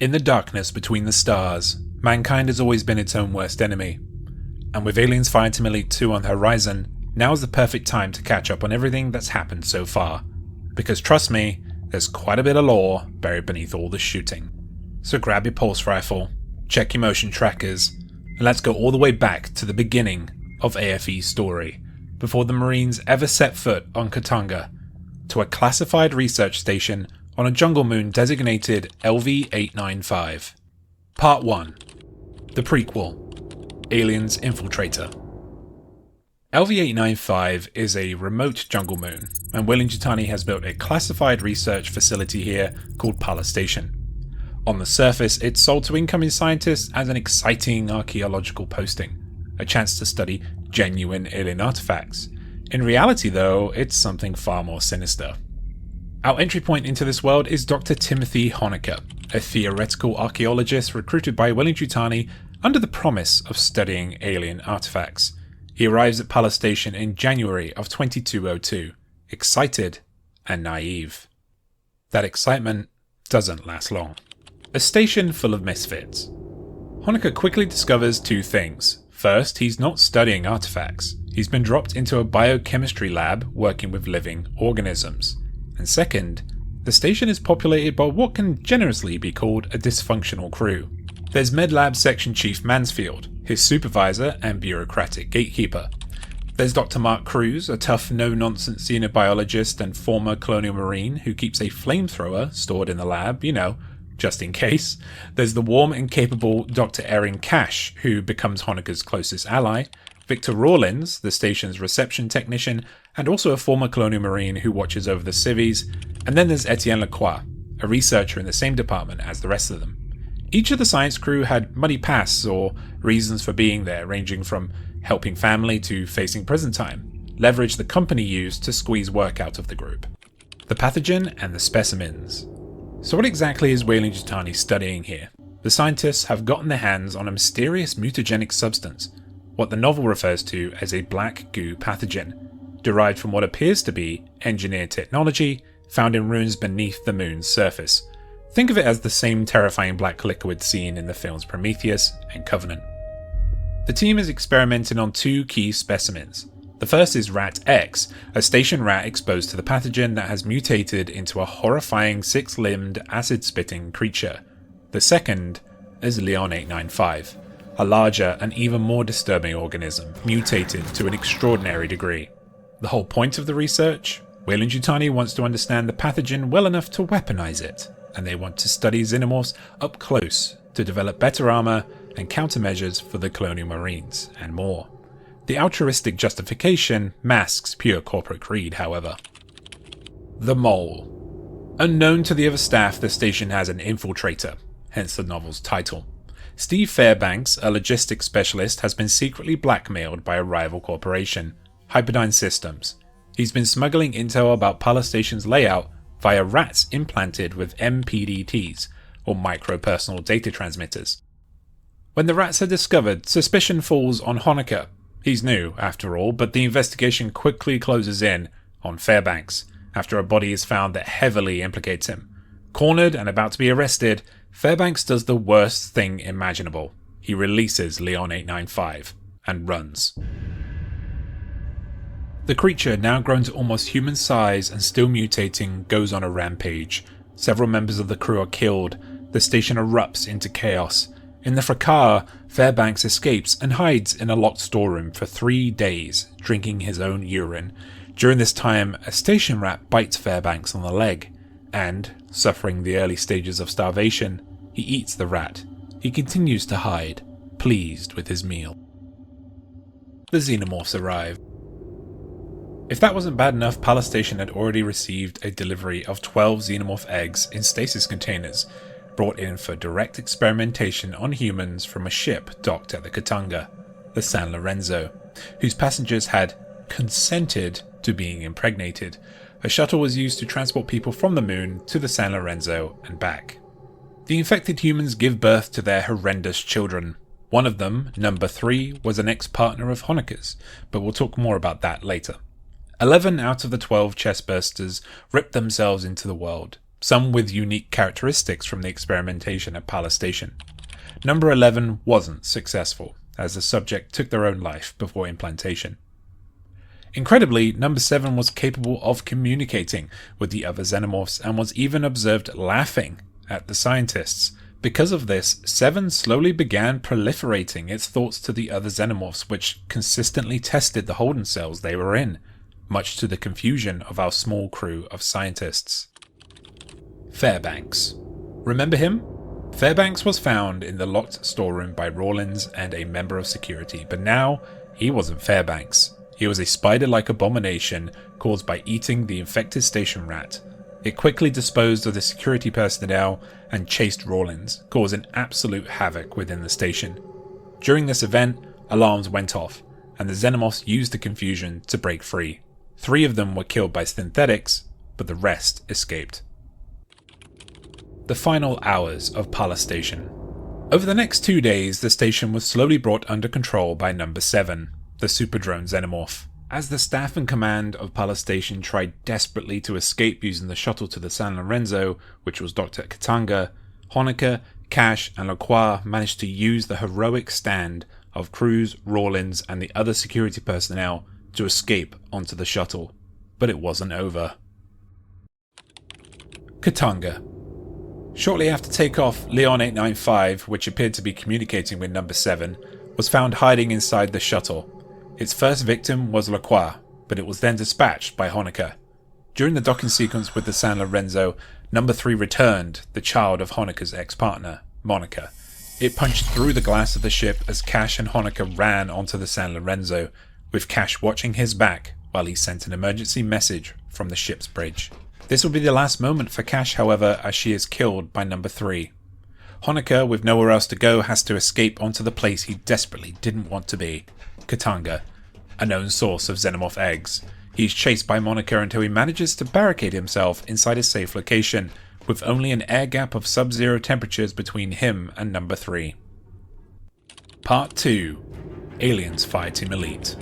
In the darkness between the stars, mankind has always been its own worst enemy. And with Aliens Fireteam Elite 2 on the horizon, now is the perfect time to catch up on everything that's happened so far. Because trust me, there's quite a bit of lore buried beneath all the shooting. So grab your pulse rifle, check your motion trackers, and let's go all the way back to the beginning of AFE's story, before the Marines ever set foot on Katanga, to a classified research station on a jungle moon designated LV-895. Part 1. The prequel. Aliens Infiltrator. LV-895 is a remote jungle moon, and Weyland-Yutani has built a classified research facility here called Pala Station. On the surface, it's sold to incoming scientists as an exciting archaeological posting, a chance to study genuine alien artifacts. In reality though, it's something far more sinister. Our entry point into this world is Dr. Timothy Hoenikker, a theoretical archaeologist recruited by Weyland-Yutani under the promise of studying alien artifacts. He arrives at Pala Station in January of 2202, excited and naive. That excitement doesn't last long. A station full of misfits. Hoenikker quickly discovers two things. First, he's not studying artifacts. He's been dropped into a biochemistry lab working with living organisms. And second, the station is populated by what can generously be called a dysfunctional crew. There's MedLab Section Chief Mansfield, his supervisor and bureaucratic gatekeeper. There's Dr. Mark Cruz, a tough, no-nonsense xenobiologist and former colonial marine who keeps a flamethrower stored in the lab, just in case. There's the warm and capable Dr. Erin Cash, who becomes Hoenekker's closest ally. Victor Rawlins, the station's reception technician, and also a former colonial marine who watches over the civvies. And then there's Etienne Lacroix, a researcher in the same department as the rest of them. Each of the science crew had muddy pasts or reasons for being there, ranging from helping family to facing prison time. Leverage the company used to squeeze work out of the group. The pathogen and the specimens. So what exactly is Weyland-Yutani studying here? The scientists have gotten their hands on a mysterious mutagenic substance, what the novel refers to as a black goo pathogen, derived from what appears to be engineered technology found in ruins beneath the moon's surface. Think of it as the same terrifying black liquid seen in the films Prometheus and Covenant. The team is experimenting on two key specimens. The first is Rat X, a station rat exposed to the pathogen that has mutated into a horrifying six-limbed, acid-spitting creature. The second is Leon 895, a larger and even more disturbing organism, mutated to an extraordinary degree. The whole point of the research? Weyland-Yutani wants to understand the pathogen well enough to weaponize it, and they want to study xenomorphs up close to develop better armor and countermeasures for the colonial marines, and more. The altruistic justification masks pure corporate greed, however. The Mole. Unknown to the other staff, the station has an infiltrator, hence the novel's title. Steve Fairbanks, a logistics specialist, has been secretly blackmailed by a rival corporation, Hyperdyne Systems. He's been smuggling intel about Pala Station's layout via rats implanted with MPDTs, or micro-personal data transmitters. When the rats are discovered, suspicion falls on Hoenikker. He's new, after all, but the investigation quickly closes in on Fairbanks, after a body is found that heavily implicates him. Cornered and about to be arrested, Fairbanks does the worst thing imaginable. He releases Leon 895 and runs. The creature, now grown to almost human size and still mutating, goes on a rampage. Several members of the crew are killed. The station erupts into chaos. In the fracas, Fairbanks escapes and hides in a locked storeroom for 3 days, drinking his own urine. During this time, a station rat bites Fairbanks on the leg, and, suffering the early stages of starvation, he eats the rat. He continues to hide, pleased with his meal. The xenomorphs arrive. If that wasn't bad enough, Pala Station had already received a delivery of 12 xenomorph eggs in stasis containers, brought in for direct experimentation on humans from a ship docked at the Katanga, the San Lorenzo, whose passengers had consented to being impregnated. A shuttle was used to transport people from the moon to the San Lorenzo and back. The infected humans give birth to their horrendous children. One of them, number 3, was an ex-partner of Hoenekker's, but we'll talk more about that later. 11 out of the 12 chestbursters ripped themselves into the world. some with unique characteristics from the experimentation at Pala Station. Number 11 wasn't successful, as the subject took their own life before implantation. Incredibly, number 7 was capable of communicating with the other xenomorphs and was even observed laughing at the scientists. Because of this, 7 slowly began proliferating its thoughts to the other xenomorphs, which consistently tested the holding cells they were in, much to the confusion of our small crew of scientists. Fairbanks. Remember him? Fairbanks was found in the locked storeroom by Rawlins and a member of security, but now he wasn't Fairbanks. He was a spider-like abomination caused by eating the infected station rat. It quickly disposed of the security personnel and chased Rawlins, causing absolute havoc within the station. During this event, alarms went off, and the xenomorphs used the confusion to break free. 3 of them were killed by synthetics, but the rest escaped. The final hours of Pala Station. Over the next 2 days, the station was slowly brought under control by number 7, the super drone xenomorph. As the staff and command of Pala Station tried desperately to escape using the shuttle to the San Lorenzo, which was docked at Katanga, Hoenikker, Cash and Lacroix managed to use the heroic stand of Cruz, Rawlins and the other security personnel to escape onto the shuttle. But it wasn't over. Katanga. Shortly after takeoff, Leon 895, which appeared to be communicating with number 7, was found hiding inside the shuttle. Its first victim was Lacroix, but it was then dispatched by Hoenikker. During the docking sequence with the San Lorenzo, number 3 returned, the child of Hoenikker's ex-partner, Monica. It punched through the glass of the ship as Cash and Hoenikker ran onto the San Lorenzo, with Cash watching his back while he sent an emergency message from the ship's bridge. This will be the last moment for Cash, however, as she is killed by number 3. Hoenikker, with nowhere else to go, has to escape onto the place he desperately didn't want to be, Katanga, a known source of xenomorph eggs. He's chased by Monica until he manages to barricade himself inside a safe location, with only an air gap of sub-zero temperatures between him and number 3. Part 2. Aliens Fireteam Elite.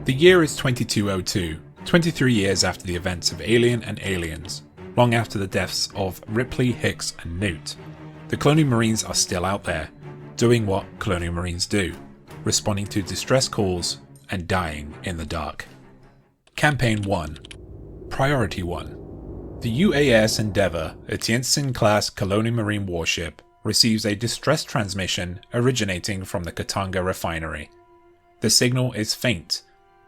The year is 2202, 23 years after the events of Alien and Aliens, long after the deaths of Ripley, Hicks and Newt. The Colonial Marines are still out there, doing what Colonial Marines do, responding to distress calls and dying in the dark. Campaign 1. Priority 1. The UAS Endeavour, a Tientsin-class Colonial Marine warship, receives a distress transmission originating from the Katanga refinery. The signal is faint,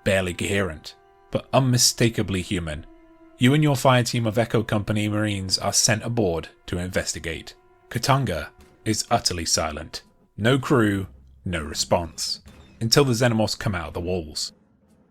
barely coherent, but unmistakably human. You and your fire team of Echo Company Marines are sent aboard to investigate. Katanga is utterly silent. No crew, no response, until the xenomorphs come out of the walls.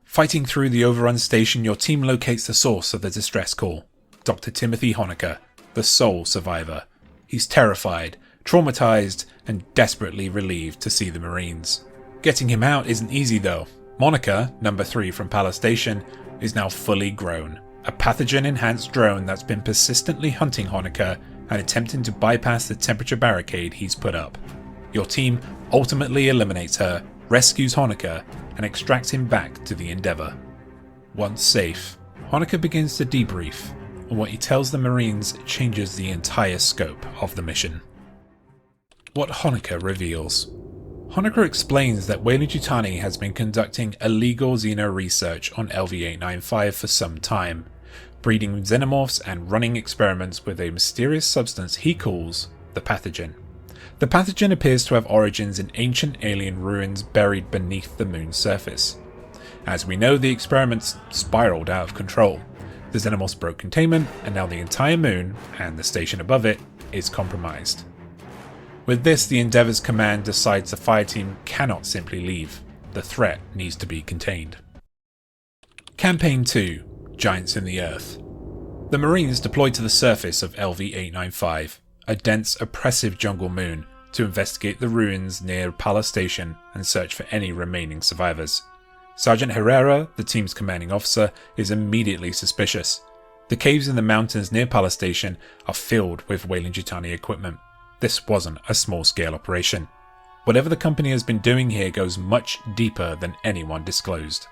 Fighting through the overrun station, your team locates the source of the distress call, Dr. Timothy Hoenikker, the sole survivor. He's terrified, traumatized, and desperately relieved to see the Marines. Getting him out isn't easy though. Monica, number 3 from Pala Station, is now fully grown, a pathogen-enhanced drone that's been persistently hunting Hoenikker and attempting to bypass the temperature barricade he's put up. Your team ultimately eliminates her, rescues Hoenikker, and extracts him back to the Endeavour. Once safe, Hoenikker begins to debrief, and what he tells the Marines changes the entire scope of the mission. What Hoenikker reveals. Hoenikker explains that Weyland-Yutani has been conducting illegal xeno research on LV-895 for some time, breeding xenomorphs and running experiments with a mysterious substance he calls the pathogen. The pathogen appears to have origins in ancient alien ruins buried beneath the moon's surface. As we know, the experiments spiraled out of control. The xenomorphs broke containment, and now the entire moon, and the station above it, is compromised. With this, the Endeavour's command decides the fireteam cannot simply leave. The threat needs to be contained. Campaign 2. Giants in the Earth. The Marines deployed to the surface of LV-895, a dense, oppressive jungle moon, to investigate the ruins near Pala Station and search for any remaining survivors. Sergeant Herrera, the team's commanding officer, is immediately suspicious. The caves in the mountains near Pala Station are filled with Weyland-Yutani equipment. This wasn't a small-scale operation. Whatever the company has been doing here goes much deeper than anyone disclosed.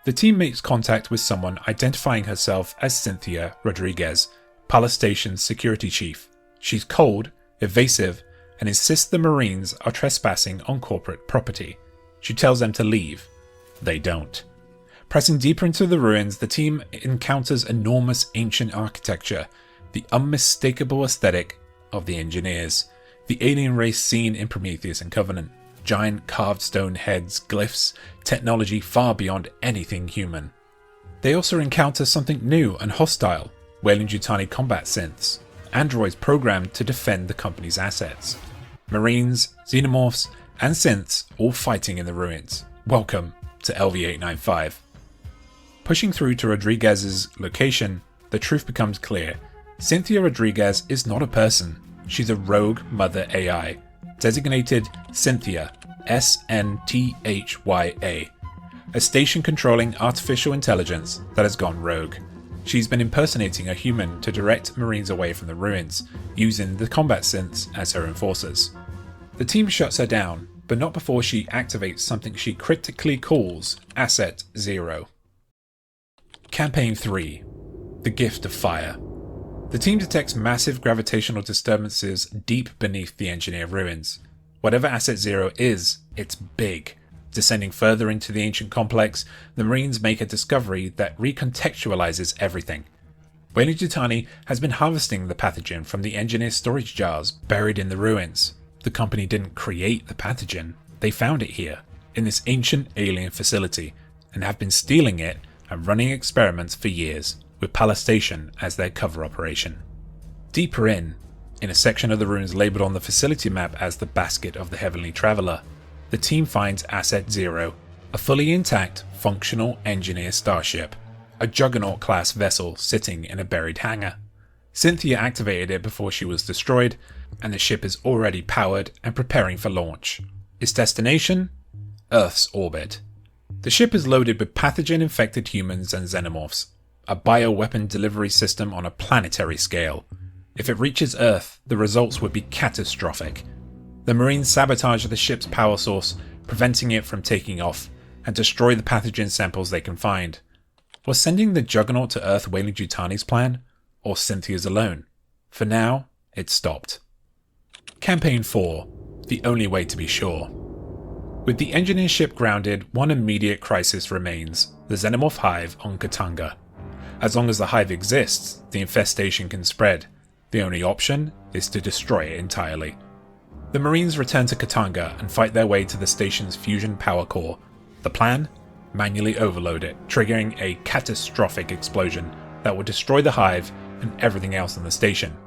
The team makes contact with someone identifying herself as Cynthia Rodriguez, Pala Station's security chief. She's cold, evasive, and insists the Marines are trespassing on corporate property. She tells them to leave. They don't. Pressing deeper into the ruins, the team encounters enormous ancient architecture, the unmistakable aesthetic of the engineers, the alien race seen in Prometheus and Covenant. Giant carved stone heads, glyphs, technology far beyond anything human. They also encounter something new and hostile, Weyland-Yutani combat synths, androids programmed to defend the company's assets. Marines, xenomorphs, and synths all fighting in the ruins. Welcome to LV-895. Pushing through to Rodriguez's location, the truth becomes clear. Cynthia Rodriguez is not a person. She's a rogue mother AI, designated Cynthia, SNTHYA, a station-controlling artificial intelligence that has gone rogue. She's been impersonating a human to direct Marines away from the ruins, using the combat synths as her enforcers. The team shuts her down, but not before she activates something she cryptically calls Asset Zero. Campaign 3. The Gift of Fire. The team detects massive gravitational disturbances deep beneath the engineer ruins. Whatever Asset Zero is, it's big. Descending further into the ancient complex, the Marines make a discovery that recontextualizes everything. Weyland-Yutani has been harvesting the pathogen from the engineer's storage jars buried in the ruins. The company didn't create the pathogen, they found it here, in this ancient alien facility, and have been stealing it and running experiments for years, with Pala Station as their cover operation. Deeper in a section of the ruins labelled on the facility map as the Basket of the Heavenly Traveller, the team finds Asset Zero, a fully intact, functional engineer starship, a Juggernaut-class vessel sitting in a buried hangar. Cynthia activated it before she was destroyed, and the ship is already powered and preparing for launch. Its destination? Earth's orbit. The ship is loaded with pathogen-infected humans and xenomorphs, a bioweapon delivery system on a planetary scale. If it reaches Earth, the results would be catastrophic. The Marines sabotage the ship's power source, preventing it from taking off, and destroy the pathogen samples they can find. Was sending the Juggernaut to Earth Weyland-Yutani's plan? Or Cynthia's alone? For now, it's stopped. Campaign 4. The Only Way to Be Sure. With the engineer ship grounded, one immediate crisis remains: the Xenomorph Hive on Katanga. As long as the Hive exists, the infestation can spread. The only option is to destroy it entirely. The Marines return to Katanga and fight their way to the station's fusion power core. The plan? Manually overload it, triggering a catastrophic explosion that will destroy the Hive and everything else in the station.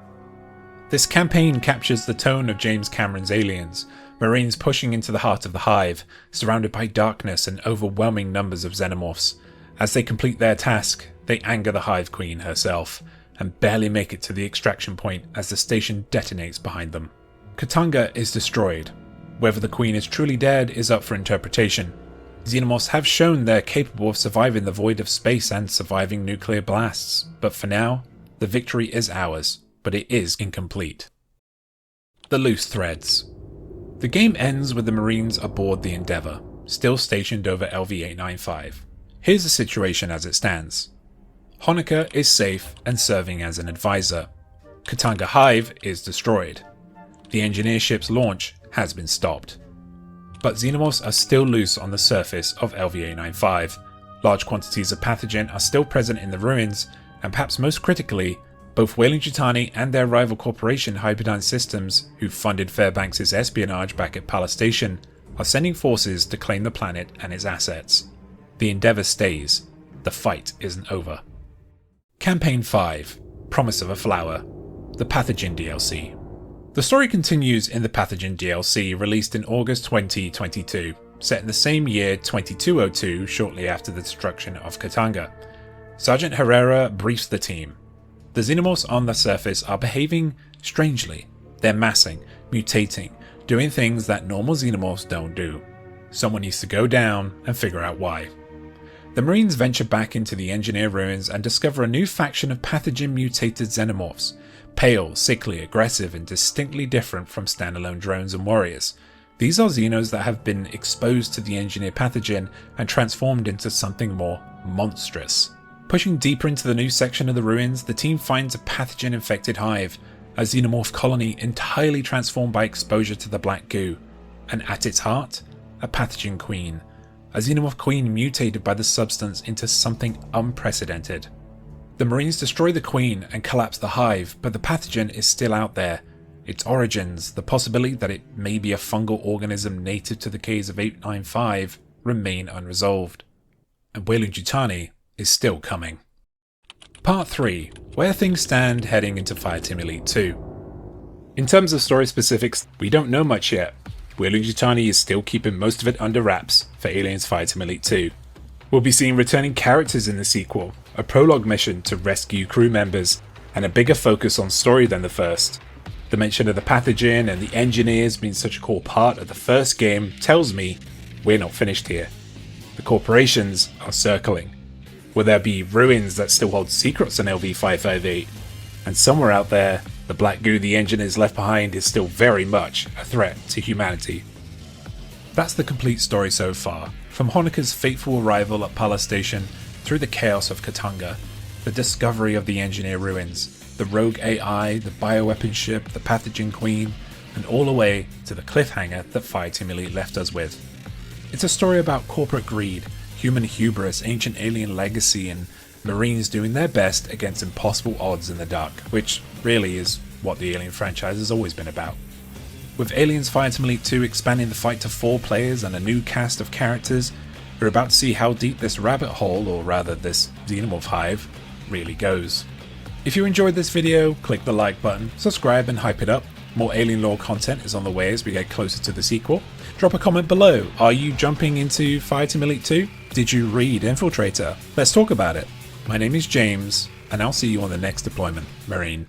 This campaign captures the tone of James Cameron's Aliens, Marines pushing into the heart of the Hive, surrounded by darkness and overwhelming numbers of xenomorphs. As they complete their task, they anger the Hive Queen herself, and barely make it to the extraction point as the station detonates behind them. Katanga is destroyed. Whether the Queen is truly dead is up for interpretation. Xenomorphs have shown they're capable of surviving the void of space and surviving nuclear blasts, but for now, the victory is ours, but it is incomplete. The Loose Threads. The game ends with the Marines aboard the Endeavour, still stationed over LV-895. Here's the situation as it stands. Hoenikker is safe and serving as an advisor. Katanga Hive is destroyed. The engineer ship's launch has been stopped. But xenomorphs are still loose on the surface of LV-895. Large quantities of pathogen are still present in the ruins, and perhaps most critically, both Weyland-Yutani and their rival corporation Hyperdyne Systems, who funded Fairbanks' espionage back at Pala Station, are sending forces to claim the planet and its assets. The Endeavour stays. The fight isn't over. Campaign 5. Promise of a Flower. The Pathogen DLC. The story continues in the Pathogen DLC, released in August 2022, set in the same year 2202, shortly after the destruction of Katanga. Sergeant Herrera briefs the team. The xenomorphs on the surface are behaving strangely. They're massing, mutating, doing things that normal xenomorphs don't do. Someone needs to go down and figure out why. The Marines venture back into the engineer ruins and discover a new faction of pathogen-mutated xenomorphs. Pale, sickly, aggressive, and distinctly different from standalone drones and warriors. These are xenos that have been exposed to the engineer pathogen and transformed into something more monstrous. Pushing deeper into the new section of the ruins, the team finds a pathogen-infected hive, a xenomorph colony entirely transformed by exposure to the black goo, and at its heart, a pathogen queen, a xenomorph queen mutated by the substance into something unprecedented. The Marines destroy the queen and collapse the hive, but the pathogen is still out there. Its origins, the possibility that it may be a fungal organism native to the caves of 895, remain unresolved. And Weyland-Yutani is still coming. Part 3. Where things stand heading into Fireteam Elite 2. In terms of story specifics, we don't know much yet. Weyland-Yutani is still keeping most of it under wraps for Aliens Fireteam Elite 2. We'll be seeing returning characters in the sequel, a prologue mission to rescue crew members, and a bigger focus on story than the first. The mention of the pathogen and the engineers being such a core part of the first game tells me we're not finished here. The corporations are circling. Will there be ruins that still hold secrets on LV-558? And somewhere out there, the black goo the engineers left behind is still very much a threat to humanity. That's the complete story so far, from Hoenikker's fateful arrival at Pala Station, through the chaos of Katanga, the discovery of the engineer ruins, the rogue AI, the bioweapon ship, the pathogen queen, and all the way to the cliffhanger that Fireteam Elite left us with. It's a story about corporate greed, human hubris, ancient alien legacy, and Marines doing their best against impossible odds in the dark, which really is what the Alien franchise has always been about. With Aliens Fireteam Elite 2 expanding the fight to 4 players and a new cast of characters, we're about to see how deep this rabbit hole, or rather this xenomorph hive, really goes. If you enjoyed this video, click the like button, subscribe and hype it up. More Alien lore content is on the way as we get closer to the sequel. Drop a comment below. Are you jumping into Fireteam Elite 2? Did you read Infiltrator? Let's talk about it. My name is James, and I'll see you on the next deployment, Marine.